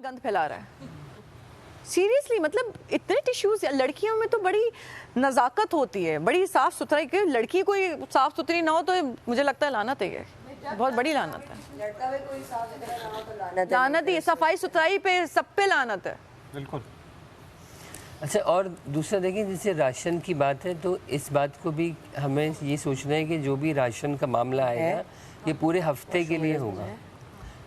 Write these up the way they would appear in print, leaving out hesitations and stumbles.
गंद फैला रहा है। सीरियसली, मतलब इतने टिश्यूज, लड़कियों में तो बड़ी नज़ाकत होती है, बड़ी साफ सुथराई की। लड़की कोई साफ सुथरी ना हो तो मुझे लगता है लानत है, बहुत बड़ी लानत है। लड़का भी कोई साफ सुथरा ना हो तो लानत ही, सफाई सुथराई पे सब पे लानत है। बिल्कुल। अच्छा, और दूसरा देखिए, जैसे राशन की बात है तो इस बात को भी हमें ये सोचना है कि जो भी राशन का मामला आएगा ये पूरे हफ्ते के लिए होगा,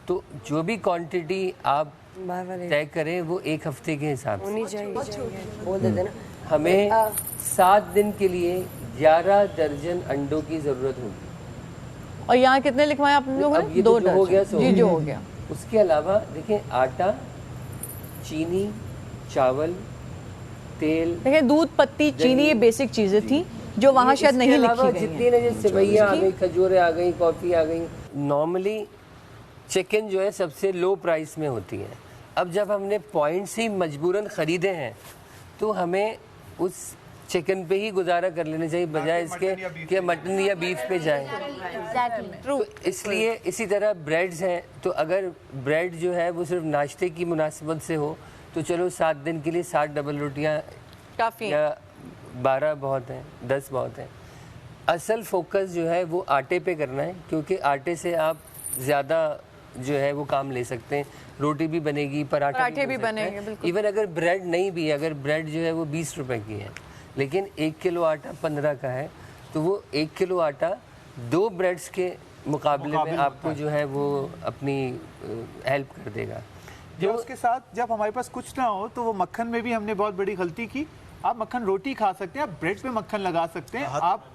तो जो भी क्वांटिटी आप तय करें वो एक हफ्ते के हिसाब से होनी चाहिए। बोल देते ना, हमें 7 दिन के लिए 11 दर्जन अंडों की ज़रूरत होगी। और यहाँ कितने लिखवाए आप लोगों अब ने? ये 2 तो जो हो गया सो जी, जो हो गया। उसके अलावा देखिए, आटा, चीनी, चावल, तेल, देखिए दूध, पत्ती, चीनी, ये बेसिक चीजें थी जो वहाँ शायद नहीं लिखी गई जितनी हैं। ना, जैसे सेवैयाँ आ गई, खजूरें आ गई, कॉफ़ी आ गई। नॉर्मली चिकन जो है सबसे लो प्राइस में होती है। अब जब हमने पॉइंट्स ही मजबूरन ख़रीदे हैं तो हमें उस चिकन पे ही गुजारा कर लेना चाहिए, बजाय इसके कि मटन या बीफ पे जाएं। तो इसलिए इसी तरह ब्रेड्स हैं, तो अगर ब्रेड जो है वो सिर्फ नाश्ते की मुनासिबत से हो तो चलो 7 दिन के लिए 60 डबल रोटियां काफी या 12 बहुत हैं, 10 बहुत हैं। असल फोकस जो है वो आटे पे करना है, क्योंकि आटे से आप ज़्यादा जो है वो काम ले सकते हैं। रोटी भी बनेगी, पराठे भी बनेंगे, बिल्कुल। इवन अगर ब्रेड नहीं भी, अगर ब्रेड जो है वो 20 रुपए की है लेकिन 1 किलो आटा 15 का है, तो वो 1 किलो आटा 2 ब्रेड्स के मुकाबले में आपको जो है वो अपनी हेल्प कर देगा। जो उसके साथ जब हमारे पास कुछ ना हो तो वो मक्खन में भी हमने बहुत बड़ी गलती की। आप मक्खन रोटी खा सकते हैं, आप ब्रेड पे मक्खन लगा सकते हैं, आप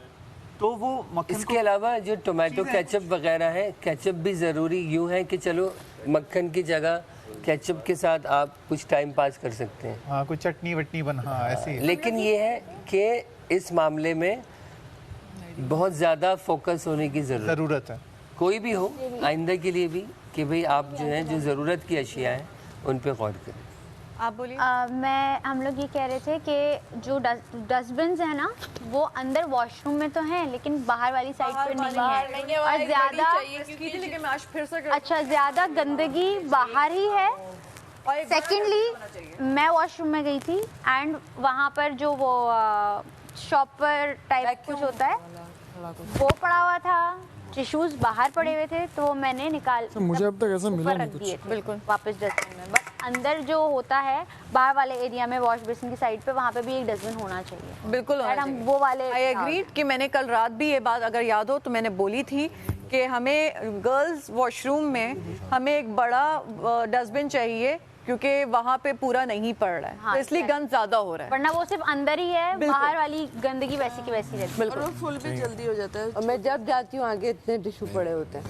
तो वो मक्खन। इसके अलावा जो टोमेटो केचप वगैरह है, केचप भी ज़रूरी यूँ है कि चलो मक्खन की जगह केचप के साथ आप कुछ टाइम पास कर सकते हैं। हाँ, कुछ चटनी वटनी बन, हाँ ऐसे। लेकिन ये है कि इस मामले में बहुत ज़्यादा फोकस होने की ज़रूरत है, कोई भी हो, आइंदा के लिए भी, कि भाई आप जो है जो ज़रूरत की अशिया हैं उन पे गौर करें। आप बोलिए। हम लोग ये कह रहे थे कि जो डस्टबिन है ना वो अंदर वॉशरूम में तो हैं लेकिन बाहर वाली साइड पे नहीं है, और ज़्यादा अच्छा ज़्यादा गंदगी बाहर ही है। सेकेंडली मैं वॉशरूम में गई थी एंड वहाँ पर जो वो शॉपर टाइप कुछ होता है वो पड़ा हुआ था, टिश्यूज बाहर पड़े हुए थे, तो मैंने निकाल मुझे अब तक ऐसा मिला नहीं कुछ, बिल्कुल वापस डस्टबिन में। बट अंदर जो होता है बाहर वाले एरिया में वॉश बेसिन की साइड पे, वहाँ पे भी एक डस्टबिन होना चाहिए। बिल्कुल हम वो वाले आई एग्री कि मैंने कल रात भी ये बात, अगर याद हो तो मैंने बोली थी कि हमें गर्ल्स वॉशरूम में हमें एक बड़ा डस्टबिन चाहिए, क्योंकि वहाँ पे पूरा नहीं पड़ रहा है। हाँ, तो इसलिए गंद ज्यादा हो रहा है, वरना वो सिर्फ अंदर ही है, बाहर वाली गंदगी वैसी की वैसी रहती है। बिल्कुल। और वो फुल भी जल्दी हो जाता है। और मैं जब जाती हूँ आगे इतने टिश्यू पड़े होते हैं।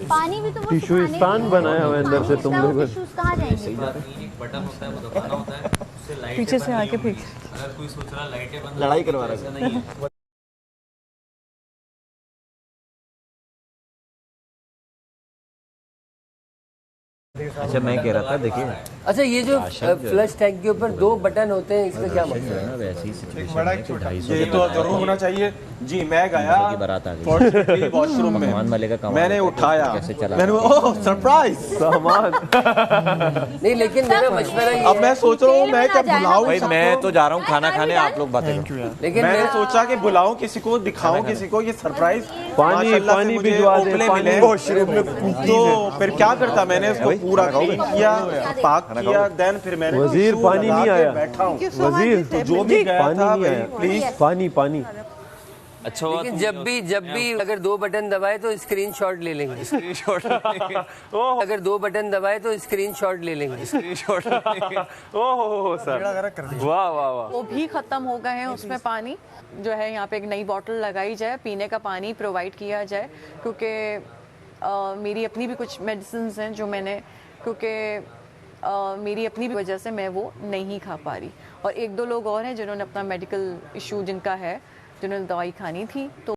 पानी भी तो वो टिश्यू स्थान बनाया हुआ है अंदर से तुम लोग। टिश्यूज कहाँ जाएंगे? एक बटन होता है, वो दबाना होता है, उससे लाइटें पीछे से आके बंद फिर होंगी। अगर कोई सोच रहा लाइटें बंद, लड़ाई करवा रहा है, ऐसा नहीं है। अच्छा, मैं कह रहा था देखिए, अच्छा, ये जो फ्लश टैंक के ऊपर 2 बटन होते हैं, इसका क्या मतलब है? वैसे ही सिचुएशन है कि 250 ये तो जरूर होना चाहिए जी। मैं गया की बारात आ गई वॉशरूम में, सामान वाले का कमाल मैंने है, उठाया, कैसे चला मैंने ओह सरप्राइज सामान। नहीं, लेकिन मेरा मशवरा ये अब मैं सोच रहा हूँ मैं क्या बुलाऊं भाई, सबको? मैं तो जा रहा हूँ खाना खाने, आप लोग बातें करो। लेकिन मैंने मेरा सोचा कि बुलाऊं किसी को, दिखाऊं किसी को ये सरप्राइज। पानी माशाल्लाह से पानी मुझे भिजवा दे, ओपले पानी मिले। वॉशरूम में। तो फिर क्या करता, मैंने उसको पूरा क्लीन किया, पाक किया, देन फिर मैंने वजीर टिश्यू पानी लगा नहीं के आया। बैठा हूँ। वजीर तो जो भी गया पानी था नहीं भाई आया, प्लीज पानी पानी। अच्छा हुआ लेकिन जब भी अगर 2 बटन दबाए तो स्क्रीनशॉट ले लेंगे। स्क्रीनशॉट अगर 2 बटन दबाए तो स्क्रीनशॉट ले लेंगे। स्क्रीनशॉट ओह सर, वाह वाह वाह। वो भी खत्म हो गए हैं। उसमें पानी जो है, यहाँ पे एक नई बॉटल लगाई जाए, पीने का पानी प्रोवाइड किया जाए, क्योंकि मेरी अपनी भी कुछ मेडिसिन हैं जो मैंने, क्योंकि मेरी अपनी भी वजह से मैं वो नहीं खा पा रही, और 1-2 लोग और हैं जिन्होंने अपना मेडिकल इशू जिनका है, जिन्होंने दवाई खानी थी, तो